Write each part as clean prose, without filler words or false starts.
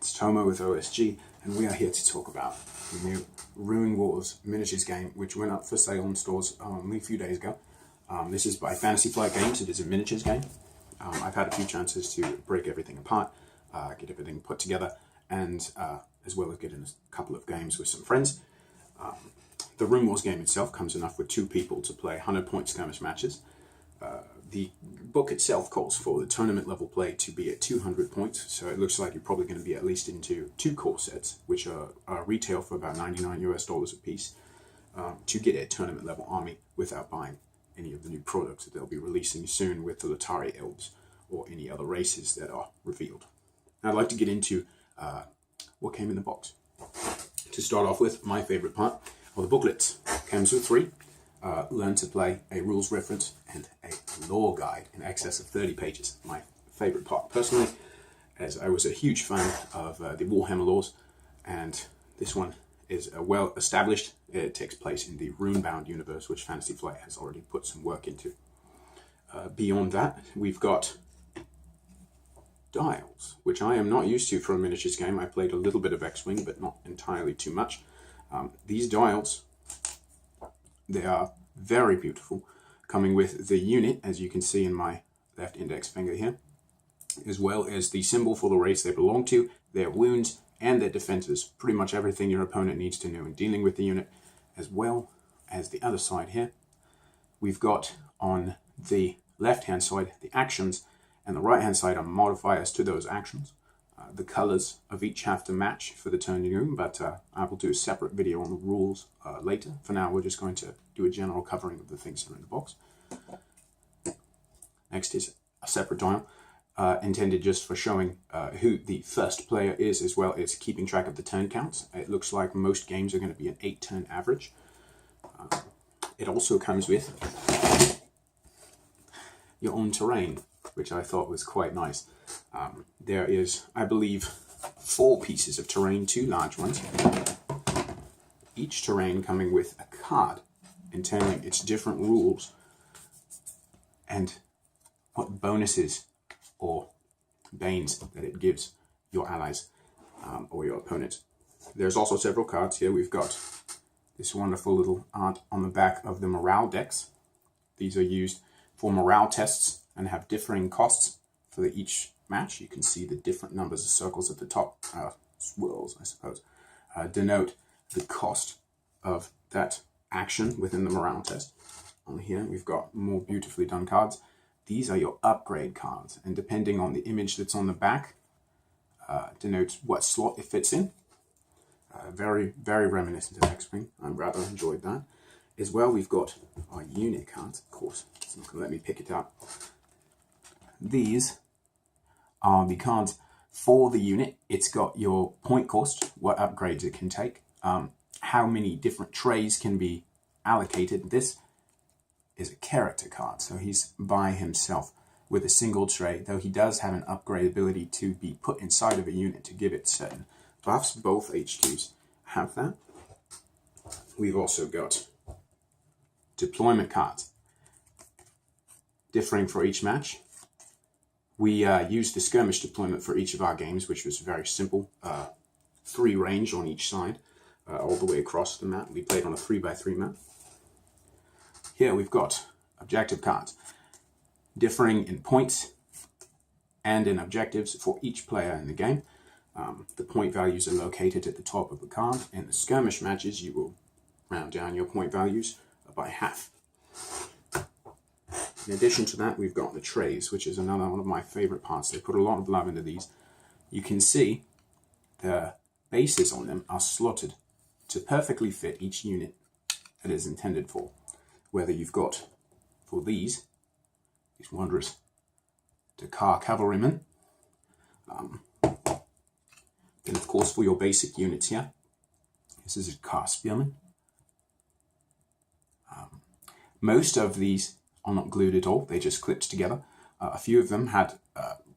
It's Tomo with OSG, and we are here to talk about the new RuneWars miniatures game, which went up for sale on stores only a few days ago. This is by Fantasy Flight Games. It is a miniatures game. I've had a few chances to break everything apart, get everything put together, and as well as get in a couple of games with some friends. The RuneWars game itself comes enough with 2 people to play 100-point skirmish matches. The book itself calls for the tournament level play to be at 200 points, so it looks like you're probably going to be at least into 2 core sets, which are retail for about $99 US a piece, to get a tournament level army without buying any of the new products that they'll be releasing soon with the Latari elves or any other races that are revealed. Now, I'd like to get into what came in the box. To start off with, my favorite part of the booklet comes with 3. Learn to play, a rules reference, and a lore guide in excess of 30 pages. My favorite part personally, as I was a huge fan of the Warhammer lores, and this one is well established. It takes place in the Runebound universe, which Fantasy Flight has already put some work into. Beyond that, we've got dials, which I am not used to for a miniatures game. I played a little bit of X-Wing, but not entirely too much. These dials, they are very beautiful, coming with the unit, as you can see in my left index finger here, as well as the symbol for the race they belong to, their wounds, and their defenses. Pretty much everything your opponent needs to know in dealing with the unit, as well as the other side here. We've got on the left-hand side the actions, and the right-hand side are modifiers to those actions. The colors of each have to match for the turning room, but I will do a separate video on the rules later. For now, we're just going to do a general covering of the things that are in the box. Next is a separate dial, intended just for showing who the first player is, as well as keeping track of the turn counts. It looks like most games are going to be an 8-turn average. It also comes with your own terrain, which I thought was quite nice. There is, I believe, 4 pieces of terrain, 2 large ones. Each terrain coming with a card entailing its different rules and what bonuses or banes that it gives your allies or your opponents. There's also several cards here. We've got this wonderful little art on the back of the morale decks. These are used for morale tests and have differing costs for each match. You can see the different numbers of circles at the top, swirls, I suppose, denote the cost of that action within the morale test. On here, we've got more beautifully done cards. These are your upgrade cards, and depending on the image that's on the back, denotes what slot it fits in. Very, very reminiscent of X-Wing. I rather enjoyed that. As well, we've got our unit cards, of course. It's not going to let me pick it up. These are the cards for the unit. It's got your point cost, what upgrades it can take, how many different trays can be allocated. This is a character card, so he's by himself with a single tray, though he does have an upgrade ability to be put inside of a unit to give it certain buffs. Both HQs have that. We've also got deployment cards, differing for each match. We used the skirmish deployment for each of our games, which was very simple. 3 range on each side, all the way across the map. We played on a 3x3 map. Here we've got objective cards, differing in points and in objectives for each player in the game. The point values are located at the top of the card. In the skirmish matches, you will round down your point values by half. In addition to that, we've got the trays, which is another one of my favorite parts. They put a lot of love into these. You can see the bases on them are slotted to perfectly fit each unit it is intended for. Whether you've got, for these wondrous Dakar cavalrymen, then of course for your basic units here, this is a Dakar spearman. Most of these are not glued at all, they just clipped together. A few of them had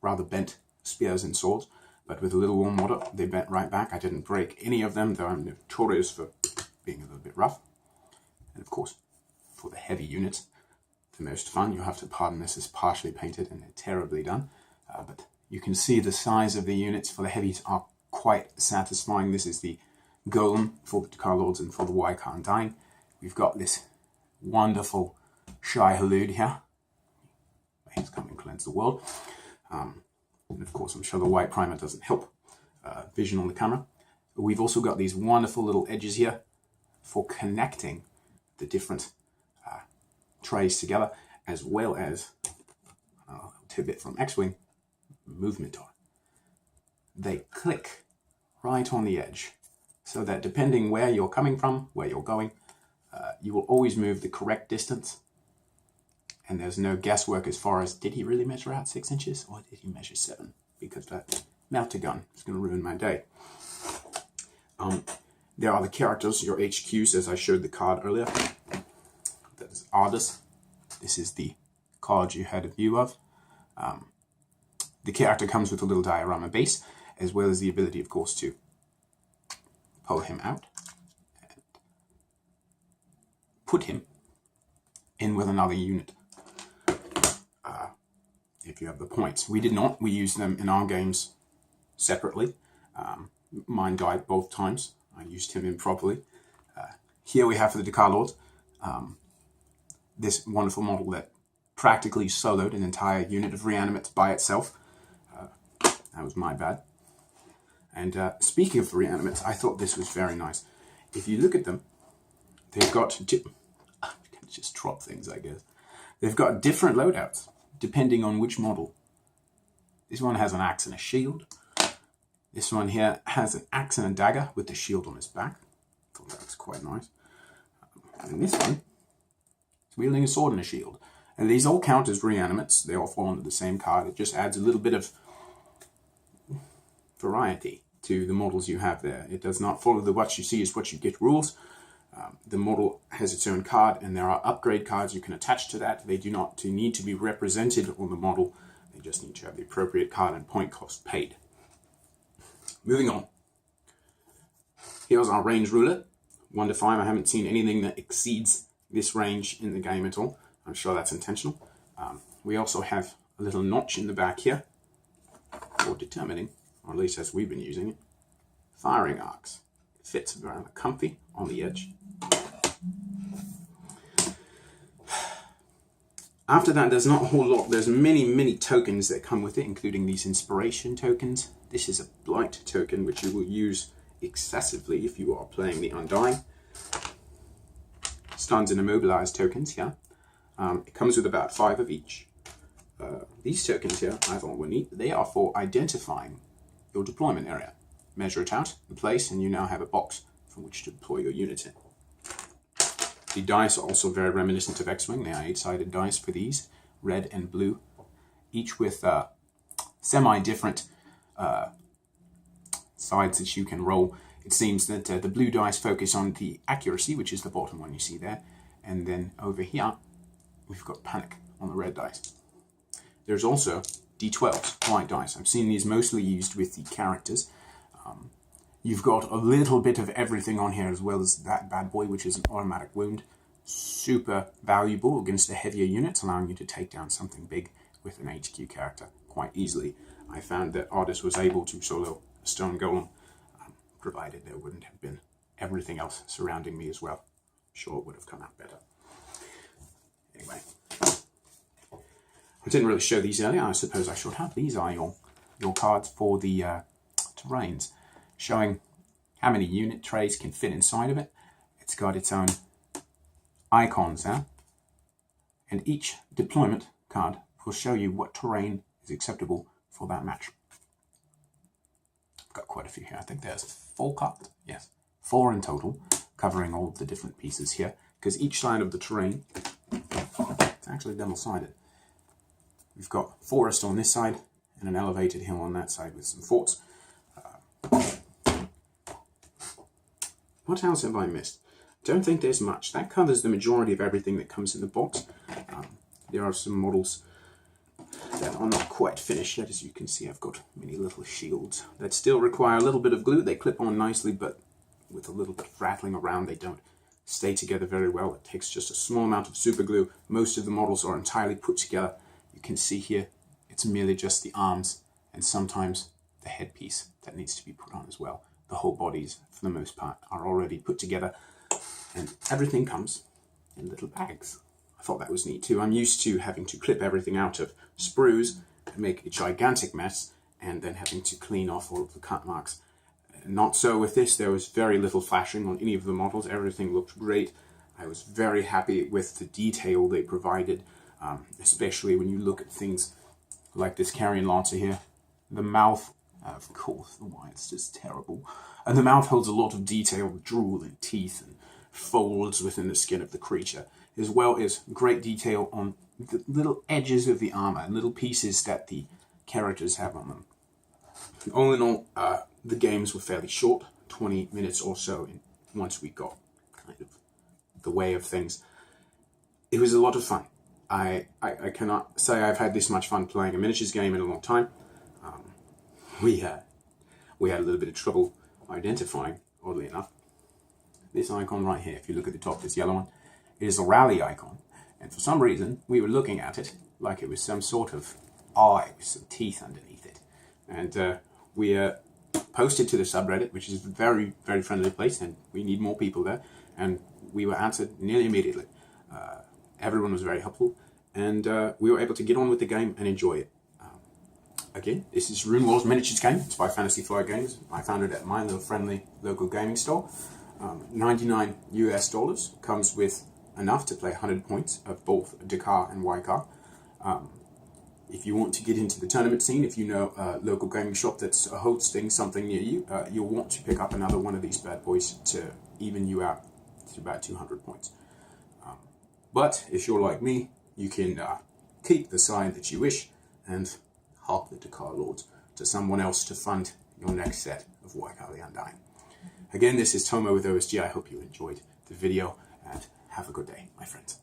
rather bent spears and swords, but with a little warm water they bent right back. I didn't break any of them, though I'm notorious for being a little bit rough. And of course, for the heavy units, the most fun, you'll have to pardon this, is partially painted and they're terribly done. But you can see the size of the units for the heavies are quite satisfying. This is the Golem for the Car Lords and for the Wycar Undying. We've got this wonderful Shy Halud here. He's come and cleanse the world. And of course, I'm sure the white primer doesn't help vision on the camera. But we've also got these wonderful little edges here for connecting the different trays together, as well as a tidbit from X-Wing, movement on. They click right on the edge, so that depending where you're coming from, where you're going, you will always move the correct distance. And there's no guesswork as far as, did he really measure out 6 inches or did he measure 7? Because that melter gun is going to ruin my day. There are the characters, your HQs, as I showed the card earlier. That is Ardus. This is the card you had a view of. The character comes with a little diorama base, as well as the ability, of course, to pull him out and put him in with another unit. If you have the points. We did not. We used them in our games separately. Mine died both times. I used him improperly. Here we have for the Car Lord this wonderful model that practically soloed an entire unit of reanimates by itself. That was my bad. And speaking of reanimates, I thought this was very nice. If you look at them, they've got... just drop things, I guess. They've got different loadouts, depending on which model. This one has an axe and a shield. This one here has an axe and a dagger with the shield on his back. I thought that was quite nice. And this one is wielding a sword and a shield. And these all count as reanimates. They all fall under the same card. It just adds a little bit of variety to the models you have there. It does not follow the what you see is what you get rules. The model has its own card, and there are upgrade cards you can attach to that. They do not need to be represented on the model. They just need to have the appropriate card and point cost paid. Moving on. Here's our range ruler. 1 to 5. I haven't seen anything that exceeds this range in the game at all. I'm sure that's intentional. We also have a little notch in the back here for determining, or at least as we've been using it, firing arcs. It fits very comfy on the edge. After that, there's not a whole lot. There's many tokens that come with it, including these inspiration tokens. This is a blight token, which you will use excessively if you are playing the Undying. Stuns and immobilized tokens here. It comes with about 5 of each. These tokens here, I thought were neat. They are for identifying your deployment area. Measure it out in place, and you now have a box from which to deploy your units in. The dice are also very reminiscent of X-Wing. They are 8-sided dice for these, red and blue, each with semi-different sides that you can roll. It seems that the blue dice focus on the accuracy, which is the bottom one you see there, and then over here we've got panic on the red dice. There's also D12s, white dice. I've seen these mostly used with the characters. You've got a little bit of everything on here, as well as that bad boy, which is an automatic wound. Super valuable against the heavier units, allowing you to take down something big with an HQ character quite easily. I found that Ardus was able to solo a stone golem, provided there wouldn't have been everything else surrounding me as well. I'm sure it would have come out better. Anyway, I didn't really show these earlier. I suppose I should have. These are your cards for the terrains, showing how many unit trays can fit inside of it. It's got its own icons there, and each deployment card will show you what terrain is acceptable for that match. I've got quite a few here. I think there's 4 cards. Yes, 4 in total, covering all of the different pieces here, because each side of the terrain, it's actually double-sided. We've got forest on this side and an elevated hill on that side with some forts. What else have I missed? Don't think there's much. That covers the majority of everything that comes in the box. There are some models that are not quite finished yet. As you can see, I've got many little shields that still require a little bit of glue. They clip on nicely, but with a little bit of rattling around, they don't stay together very well. It takes just a small amount of super glue. Most of the models are entirely put together. You can see here, it's merely just the arms and sometimes the headpiece that needs to be put on as well. The whole bodies, for the most part, are already put together, and everything comes in little bags. I thought that was neat too. I'm used to having to clip everything out of sprues and make a gigantic mess, and then having to clean off all of the cut marks. Not so with this. There was very little flashing on any of the models. Everything looked great. I was very happy with the detail they provided, especially when you look at things like this carrion lancer here. The mouth, of course, the white's just terrible. And the mouth holds a lot of detail, drool and teeth and folds within the skin of the creature, as well as great detail on the little edges of the armor and little pieces that the characters have on them. All in all, the games were fairly short, 20 minutes or so, once we got kind of the way of things. It was a lot of fun. I cannot say I've had this much fun playing a miniatures game in a long time. We had a little bit of trouble identifying, oddly enough, this icon right here. If you look at the top, this yellow one, it is a rally icon. And for some reason, we were looking at it like it was some sort of eye with some teeth underneath it. And we posted to the subreddit, which is a very, very friendly place, and we need more people there. And we were answered nearly immediately. Everyone was very helpful, and we were able to get on with the game and enjoy it. Again, this is RuneWars Miniatures Game. It's by Fantasy Flight Games. I found it at my little friendly local gaming store. $99 US, comes with enough to play 100 points of both Dakar and Waikar. If you want to get into the tournament scene, if you know a local gaming shop that's hosting something near you, you'll want to pick up another one of these bad boys to even you out to about 200 points. But if you're like me, you can keep the side that you wish and hark the Dakar Lords to someone else to fund your next set of Waikar the Undying. Again, this is Tomo with OSG. I hope you enjoyed the video, and have a good day, my friends.